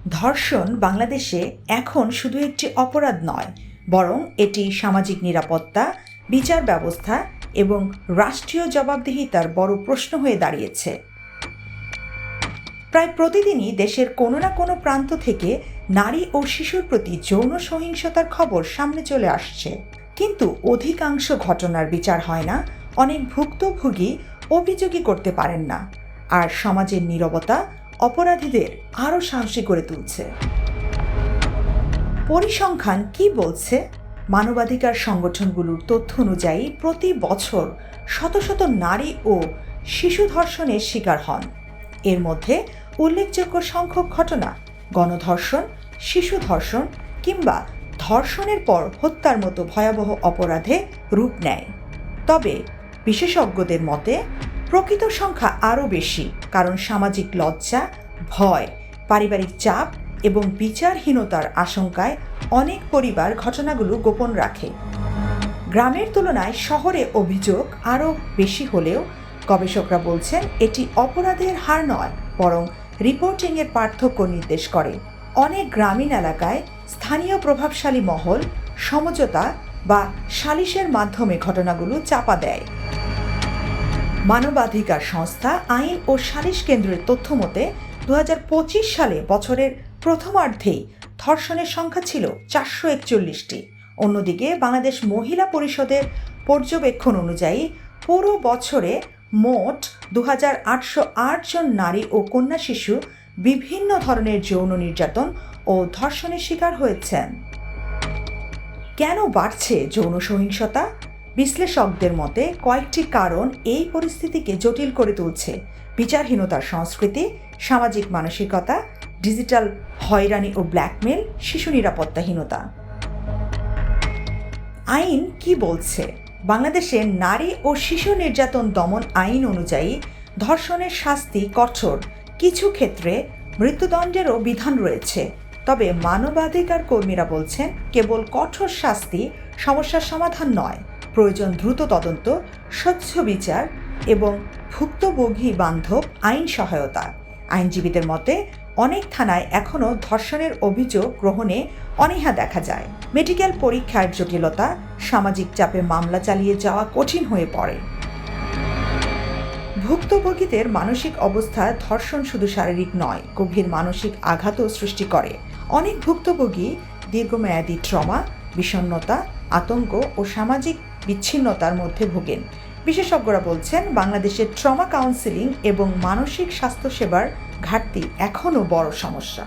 ধর্ষণ বাংলাদেশে এখন শুধু একটি অপরাধ নয়, বরং এটি সামাজিক নিরাপত্তা, বিচার ব্যবস্থা এবং রাষ্ট্রীয় জবাবদিহিতার বড় প্রশ্ন হয়ে দাঁড়িয়েছে। প্রায় প্রতিদিনই দেশের কোনো না কোনো প্রান্ত থেকে নারী ও শিশুর প্রতি যৌন সহিংসতার খবর সামনে চলে আসছে, কিন্তু অধিকাংশ ঘটনার বিচার হয় না। অনেক ভুক্তভোগী অভিযোগই করতে পারেন না, আর সমাজের নীরবতা অপরাধীদের আরও সাহসী করে তুলছে। পরিসংখ্যান কি বলছে? মানবাধিকার সংগঠনগুলোর তথ্য অনুযায়ী প্রতি বছর শত শত নারী ও শিশু ধর্ষণের শিকার হন। এর মধ্যে উল্লেখযোগ্য সংখ্যক ঘটনা গণধর্ষণ, শিশু ধর্ষণ কিংবা ধর্ষণের পর হত্যার মতো ভয়াবহ অপরাধে রূপ নেয়। তবে বিশেষজ্ঞদের মতে প্রকৃত সংখ্যা আরও বেশি, কারণ সামাজিক লজ্জা, ভয়, পারিবারিক চাপ এবং বিচারহীনতার আশঙ্কায় অনেক পরিবার ঘটনাগুলো গোপন রাখে। গ্রামের তুলনায় শহরে অভিযোগ আরও বেশি হলেও গবেষকরা বলছেন এটি অপরাধের হার নয়, বরং রিপোর্টিংয়ের পার্থক্য নির্দেশ করে। অনেক গ্রামীণ এলাকায় স্থানীয় প্রভাবশালী মহল সমঝোতা বা সালিশের মাধ্যমে ঘটনাগুলো চাপা দেয়। মানবাধিকার সংস্থা আইন ও সালিশ কেন্দ্রের তথ্য মতে 2025 সালে বছরের প্রথমার্ধেই ধর্ষণের সংখ্যা ছিল 441টি। অন্যদিকে বাংলাদেশ মহিলা পরিষদের পর্যবেক্ষণ অনুযায়ী পুরো বছরে মোট 2808 জন নারী ও কন্যা শিশু বিভিন্ন ধরনের যৌন নির্যাতন ও ধর্ষণের শিকার হয়েছেন। কেন বাড়ছে যৌন সহিংসতা? বিশ্লেষকদের মতে কয়েকটি কারণ এই পরিস্থিতিকে জটিল করে তুলছে: বিচারহীনতার সংস্কৃতি, সামাজিক মানসিকতা, ডিজিটাল হয়রানি ও ব্ল্যাকমেল, শিশু নিরাপত্তাহীনতা। আইন কি বলছে? বাংলাদেশে নারী ও শিশু নির্যাতন দমন আইন অনুযায়ী ধর্ষণের শাস্তি কঠোর, কিছু ক্ষেত্রে মৃত্যুদণ্ডেরও বিধান রয়েছে। তবে মানবাধিকার কর্মীরা বলছেন কেবল কঠোর শাস্তি সমস্যার সমাধান নয়, প্রয়োজন দ্রুত তদন্ত, স্বচ্ছ বিচার এবং ভুক্তভোগী বান্ধব আইন সহায়তা। আইনজীবীদের মতে অনেক থানায় এখনও ধর্ষণের অভিযোগ গ্রহণে অনীহা দেখা যায়। মেডিকেল পরীক্ষার জটিলতা, সামাজিক চাপে মামলা চালিয়ে যাওয়া কঠিন হয়ে পড়ে। ভুক্তভোগীদের মানসিক অবস্থা ধর্ষণ শুধু শারীরিক নয়, গভীর মানসিক আঘাতও সৃষ্টি করে। অনেক ভুক্তভোগী দীর্ঘমেয়াদী ট্রমা, বিষণ্ণতা, আতঙ্ক ও সামাজিক বিচ্ছিন্নতার মধ্যে ভোগেন। বিশেষজ্ঞরা বলছেন বাংলাদেশের ট্রমা কাউন্সেলিং এবং মানসিক স্বাস্থ্যসেবার ঘাটতি এখনও বড় সমস্যা।